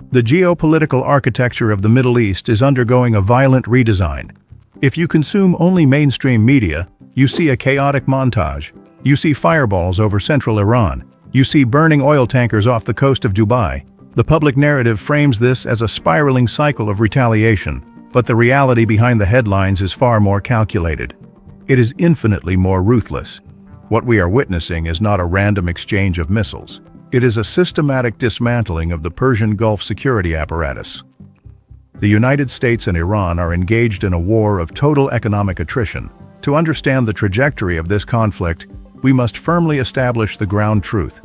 The geopolitical architecture of the Middle East is undergoing a violent redesign. If you consume only mainstream media, you see a chaotic montage. You see fireballs over central Iran. You see burning oil tankers off the coast of Dubai. The public narrative frames this as a spiraling cycle of retaliation, but the reality behind the headlines is far more calculated. It is infinitely more ruthless. What we are witnessing is not a random exchange of missiles. It is a systematic dismantling of the Persian Gulf security apparatus. The United States and Iran are engaged in a war of total economic attrition. To understand the trajectory of this conflict, we must firmly establish the ground truth.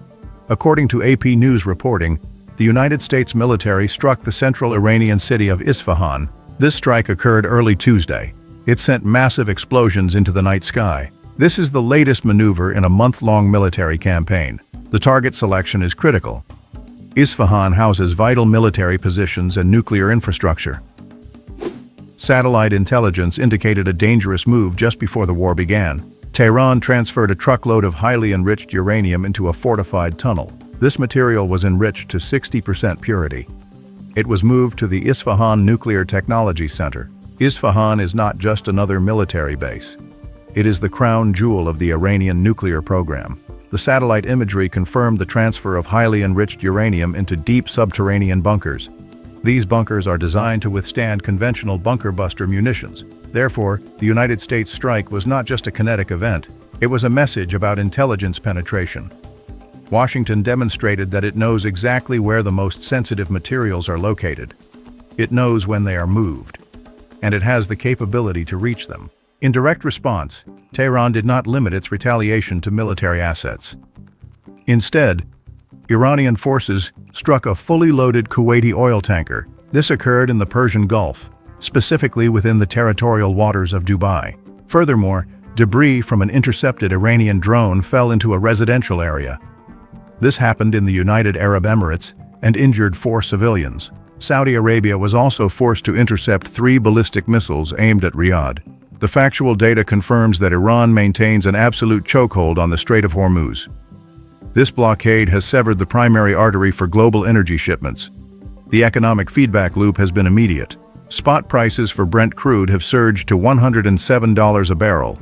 According to AP News reporting, the United States military struck the central Iranian city of Isfahan. This strike occurred early Tuesday. It sent massive explosions into the night sky. This is the latest maneuver in a month-long military campaign. The target selection is critical. Isfahan houses vital military positions and nuclear infrastructure. Satellite intelligence indicated a dangerous move just before the war began. Tehran transferred a truckload of highly enriched uranium into a fortified tunnel. This material was enriched to 60% purity. It was moved to the Isfahan Nuclear Technology Center. Isfahan is not just another military base. It is the crown jewel of the Iranian nuclear program. The satellite imagery confirmed the transfer of highly enriched uranium into deep subterranean bunkers. These bunkers are designed to withstand conventional bunker buster munitions. Therefore, the United States strike was not just a kinetic event. It was a message about intelligence penetration. Washington demonstrated that it knows exactly where the most sensitive materials are located. It knows when they are moved, and it has the capability to reach them. In direct response, Tehran did not limit its retaliation to military assets. Instead, Iranian forces struck a fully loaded Kuwaiti oil tanker. This occurred in the Persian Gulf, specifically within the territorial waters of Dubai. Furthermore, debris from an intercepted Iranian drone fell into a residential area. This happened in the United Arab Emirates and injured 4 civilians. Saudi Arabia was also forced to intercept 3 ballistic missiles aimed at Riyadh. The factual data confirms that Iran maintains an absolute chokehold on the Strait of Hormuz. This blockade has severed the primary artery for global energy shipments. The economic feedback loop has been immediate. Spot prices for Brent crude have surged to $107 a barrel.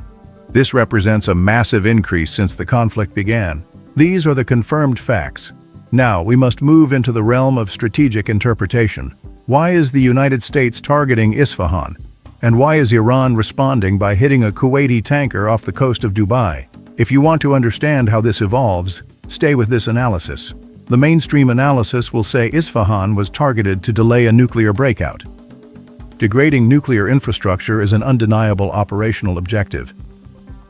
This represents a massive increase since the conflict began. These are the confirmed facts. Now, we must move into the realm of strategic interpretation. Why is the United States targeting Isfahan? And why is Iran responding by hitting a Kuwaiti tanker off the coast of Dubai? If you want to understand how this evolves, stay with this analysis. The mainstream analysis will say Isfahan was targeted to delay a nuclear breakout. Degrading nuclear infrastructure is an undeniable operational objective.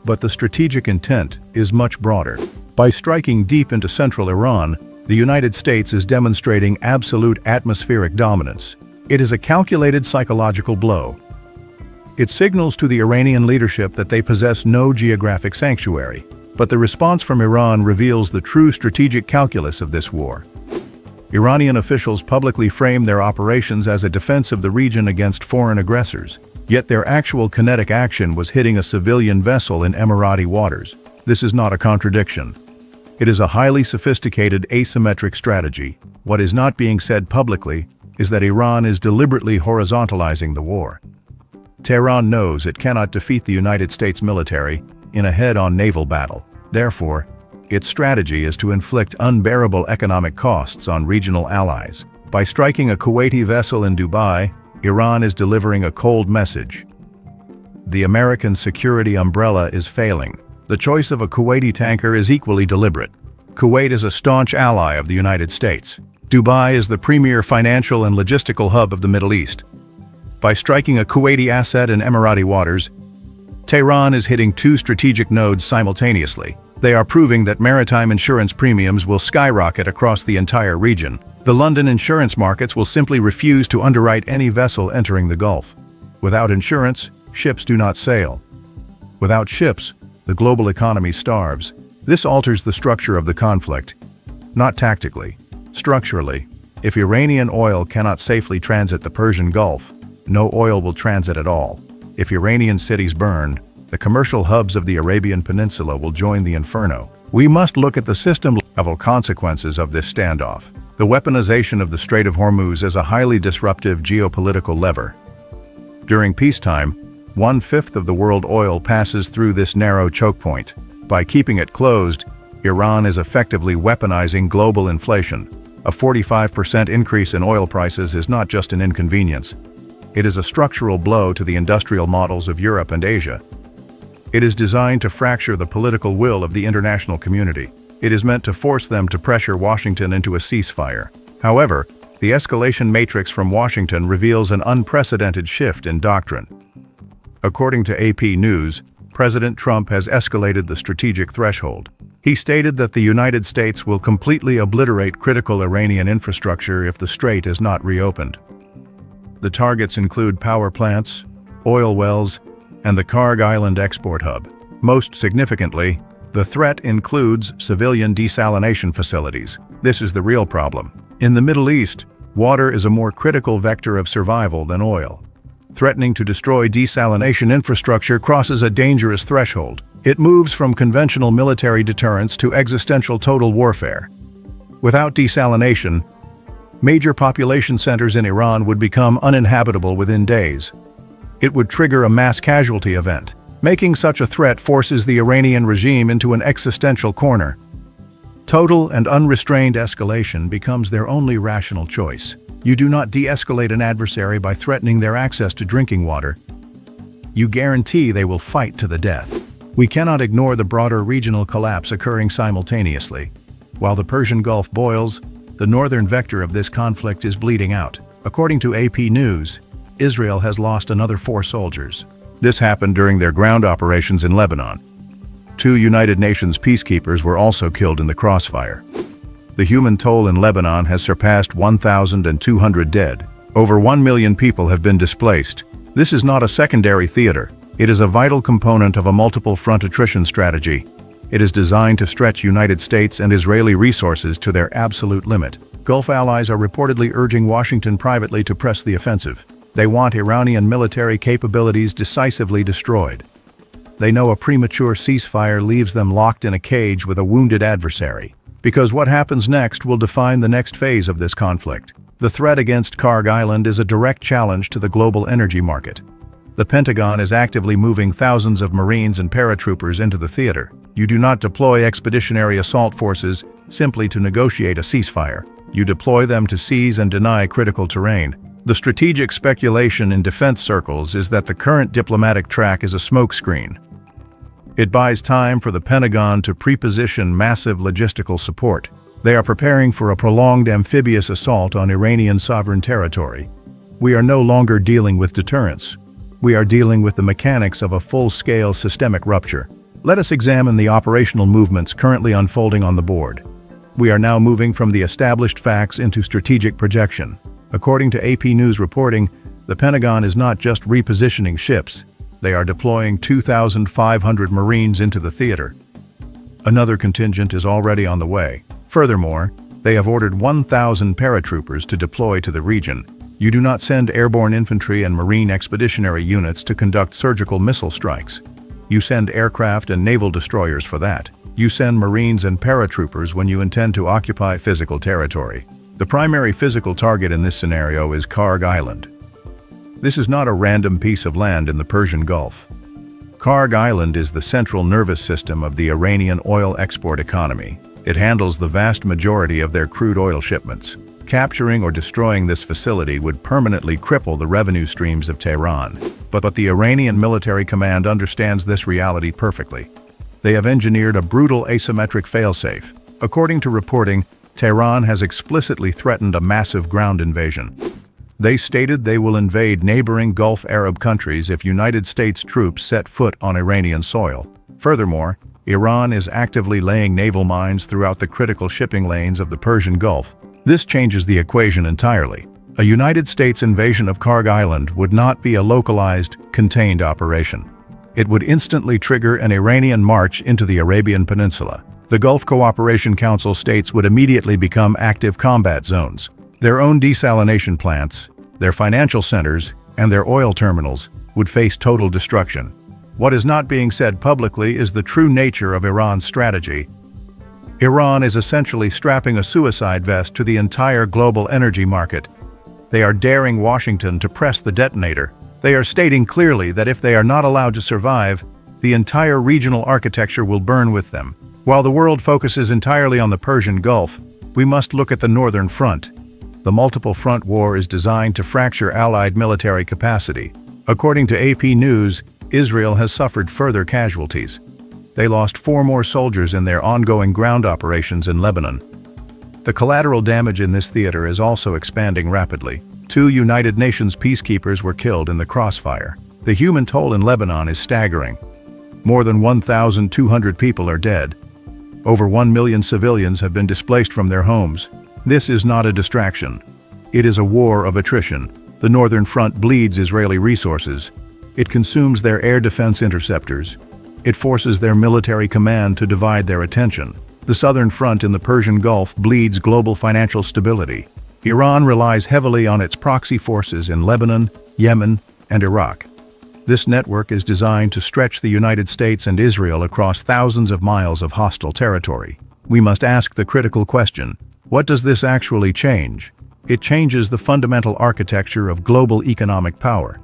But the strategic intent is much broader. By striking deep into central Iran, the United States is demonstrating absolute atmospheric dominance. It is a calculated psychological blow. It signals to the Iranian leadership that they possess no geographic sanctuary. But the response from Iran reveals the true strategic calculus of this war. Iranian officials publicly frame their operations as a defense of the region against foreign aggressors. Yet their actual kinetic action was hitting a civilian vessel in Emirati waters. This is not a contradiction. It is a highly sophisticated asymmetric strategy. What is not being said publicly is that Iran is deliberately horizontalizing the war. Tehran knows it cannot defeat the United States military in a head-on naval battle. Therefore, its strategy is to inflict unbearable economic costs on regional allies. By striking a Kuwaiti vessel in Dubai, Iran is delivering a cold message. The American security umbrella is failing. The choice of a Kuwaiti tanker is equally deliberate. Kuwait is a staunch ally of the United States. Dubai is the premier financial and logistical hub of the Middle East. By striking a Kuwaiti asset in Emirati waters, Tehran is hitting 2 strategic nodes simultaneously. They are proving that maritime insurance premiums will skyrocket across the entire region. The London insurance markets will simply refuse to underwrite any vessel entering the Gulf. Without insurance, ships do not sail. Without ships, the global economy starves. This alters the structure of the conflict, not tactically, structurally. If Iranian oil cannot safely transit the Persian Gulf, no oil will transit at all. If Iranian cities burn, the commercial hubs of the Arabian Peninsula will join the inferno. We must look at the system-level consequences of this standoff. The weaponization of the Strait of Hormuz is a highly disruptive geopolitical lever. During peacetime, 1/5 of the world oil passes through this narrow choke point. By keeping it closed, Iran is effectively weaponizing global inflation. A 45% increase in oil prices is not just an inconvenience. It is a structural blow to the industrial models of Europe and Asia. It is designed to fracture the political will of the international community. It is meant to force them to pressure Washington into a ceasefire. However, the escalation matrix from Washington reveals an unprecedented shift in doctrine. According to AP News, President Trump has escalated the strategic threshold. He stated that the United States will completely obliterate critical Iranian infrastructure if the strait is not reopened. The targets include power plants, oil wells, and the Karg Island export hub. Most significantly, the threat includes civilian desalination facilities. This is the real problem. In the Middle East, water is a more critical vector of survival than oil. Threatening to destroy desalination infrastructure crosses a dangerous threshold. It moves from conventional military deterrence to existential total warfare. Without desalination, major population centers in Iran would become uninhabitable within days. It would trigger a mass casualty event. Making such a threat forces the Iranian regime into an existential corner. Total and unrestrained escalation becomes their only rational choice. You do not de-escalate an adversary by threatening their access to drinking water. You guarantee they will fight to the death. We cannot ignore the broader regional collapse occurring simultaneously. While the Persian Gulf boils, the northern vector of this conflict is bleeding out. According to AP News, Israel has lost another 4 soldiers. This happened during their ground operations in Lebanon. 2 United Nations peacekeepers were also killed in the crossfire. The human toll in Lebanon has surpassed 1,200 dead. Over 1 million people have been displaced. This is not a secondary theater. It is a vital component of a multiple-front attrition strategy. It is designed to stretch United States and Israeli resources to their absolute limit. Gulf allies are reportedly urging Washington privately to press the offensive. They want Iranian military capabilities decisively destroyed. They know a premature ceasefire leaves them locked in a cage with a wounded adversary. Because what happens next will define the next phase of this conflict. The threat against Karg Island is a direct challenge to the global energy market. The Pentagon is actively moving thousands of Marines and paratroopers into the theater. You do not deploy expeditionary assault forces simply to negotiate a ceasefire. You deploy them to seize and deny critical terrain. The strategic speculation in defense circles is that the current diplomatic track is a smokescreen. It buys time for the Pentagon to preposition massive logistical support. They are preparing for a prolonged amphibious assault on Iranian sovereign territory. We are no longer dealing with deterrence. We are dealing with the mechanics of a full-scale systemic rupture. Let us examine the operational movements currently unfolding on the board. We are now moving from the established facts into strategic projection. According to AP News reporting, the Pentagon is not just repositioning ships. They are deploying 2,500 Marines into the theater. Another contingent is already on the way. Furthermore, they have ordered 1,000 paratroopers to deploy to the region. You do not send airborne infantry and Marine expeditionary units to conduct surgical missile strikes. You send aircraft and naval destroyers for that. You send Marines and paratroopers when you intend to occupy physical territory. The primary physical target in this scenario is Karg Island. This is not a random piece of land in the Persian Gulf. Karg Island is the central nervous system of the Iranian oil export economy. It handles the vast majority of their crude oil shipments. Capturing or destroying this facility would permanently cripple the revenue streams of Tehran. But the Iranian military command understands this reality perfectly. They have engineered a brutal asymmetric failsafe. According to reporting, Tehran has explicitly threatened a massive ground invasion. They stated they will invade neighboring Gulf Arab countries if United States troops set foot on Iranian soil. Furthermore, Iran is actively laying naval mines throughout the critical shipping lanes of the Persian Gulf. This changes the equation entirely. A United States invasion of Karg Island would not be a localized, contained operation. It would instantly trigger an Iranian march into the Arabian Peninsula. The Gulf Cooperation Council states would immediately become active combat zones. Their own desalination plants, their financial centers, and their oil terminals would face total destruction. What is not being said publicly is the true nature of Iran's strategy. Iran is essentially strapping a suicide vest to the entire global energy market. They are daring Washington to press the detonator. They are stating clearly that if they are not allowed to survive, the entire regional architecture will burn with them. While the world focuses entirely on the Persian Gulf, we must look at the Northern Front. The multiple front war is designed to fracture Allied military capacity. According to AP News, Israel has suffered further casualties. They lost 4 more soldiers in their ongoing ground operations in Lebanon. The collateral damage in this theater is also expanding rapidly. 2 United Nations peacekeepers were killed in the crossfire. The human toll in Lebanon is staggering. More than 1,200 people are dead. Over 1 million civilians have been displaced from their homes. This is not a distraction. It is a war of attrition. The Northern Front bleeds Israeli resources. It consumes their air defense interceptors. It forces their military command to divide their attention. The Southern Front in the Persian Gulf bleeds global financial stability. Iran relies heavily on its proxy forces in Lebanon, Yemen, and Iraq. This network is designed to stretch the United States and Israel across thousands of miles of hostile territory. We must ask the critical question: what does this actually change? It changes the fundamental architecture of global economic power.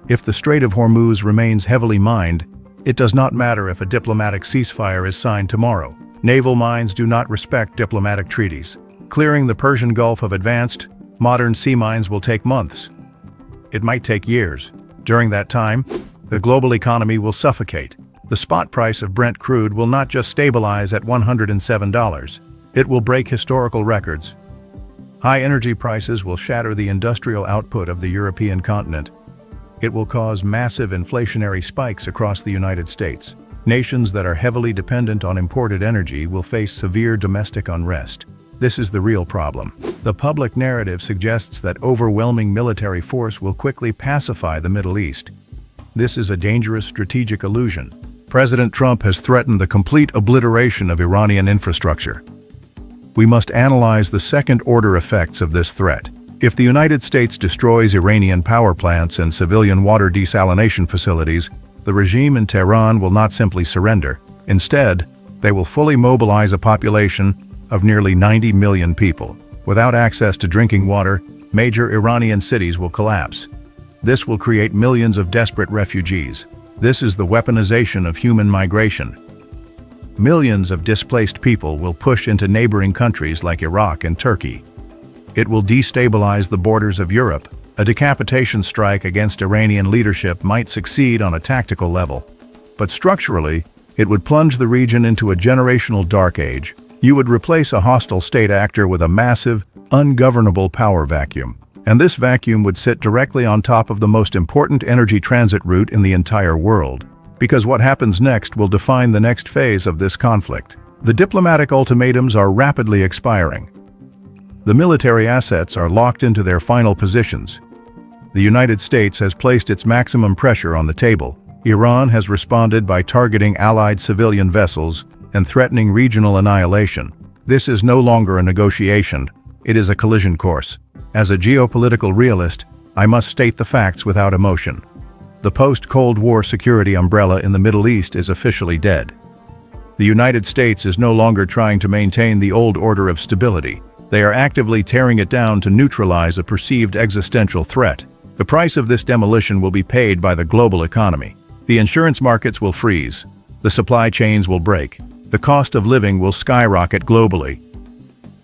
If the Strait of Hormuz remains heavily mined, it does not matter if a diplomatic ceasefire is signed tomorrow. Naval mines do not respect diplomatic treaties. Clearing the Persian Gulf of advanced, modern sea mines will take months. It might take years. During that time, the global economy will suffocate. The spot price of Brent crude will not just stabilize at $107. It will break historical records. High energy prices will shatter the industrial output of the European continent. It will cause massive inflationary spikes across the United States. Nations that are heavily dependent on imported energy will face severe domestic unrest. This is the real problem. The public narrative suggests that overwhelming military force will quickly pacify the Middle East. This is a dangerous strategic illusion. President Trump has threatened the complete obliteration of Iranian infrastructure. We must analyze the second-order effects of this threat. If the United States destroys Iranian power plants and civilian water desalination facilities, the regime in Tehran will not simply surrender. Instead, they will fully mobilize a population of nearly 90 million people. Without access to drinking water, major Iranian cities will collapse. This will create millions of desperate refugees. This is the weaponization of human migration. Millions of displaced people will push into neighboring countries like Iraq and Turkey. It will destabilize the borders of Europe. A decapitation strike against Iranian leadership might succeed on a tactical level, but structurally, it would plunge the region into a generational dark age. You would replace a hostile state actor with a massive, ungovernable power vacuum. And this vacuum would sit directly on top of the most important energy transit route in the entire world. Because what happens next will define the next phase of this conflict. The diplomatic ultimatums are rapidly expiring. The military assets are locked into their final positions. The United States has placed its maximum pressure on the table. Iran has responded by targeting Allied civilian vessels and threatening regional annihilation. This is no longer a negotiation, it is a collision course. As a geopolitical realist, I must state the facts without emotion. The post-Cold War security umbrella in the Middle East is officially dead. The United States is no longer trying to maintain the old order of stability. They are actively tearing it down to neutralize a perceived existential threat. The price of this demolition will be paid by the global economy. The insurance markets will freeze. The supply chains will break. The cost of living will skyrocket globally.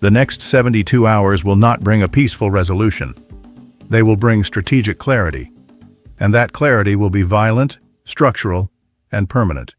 The next 72 hours will not bring a peaceful resolution. They will bring strategic clarity. And that clarity will be violent, structural, and permanent.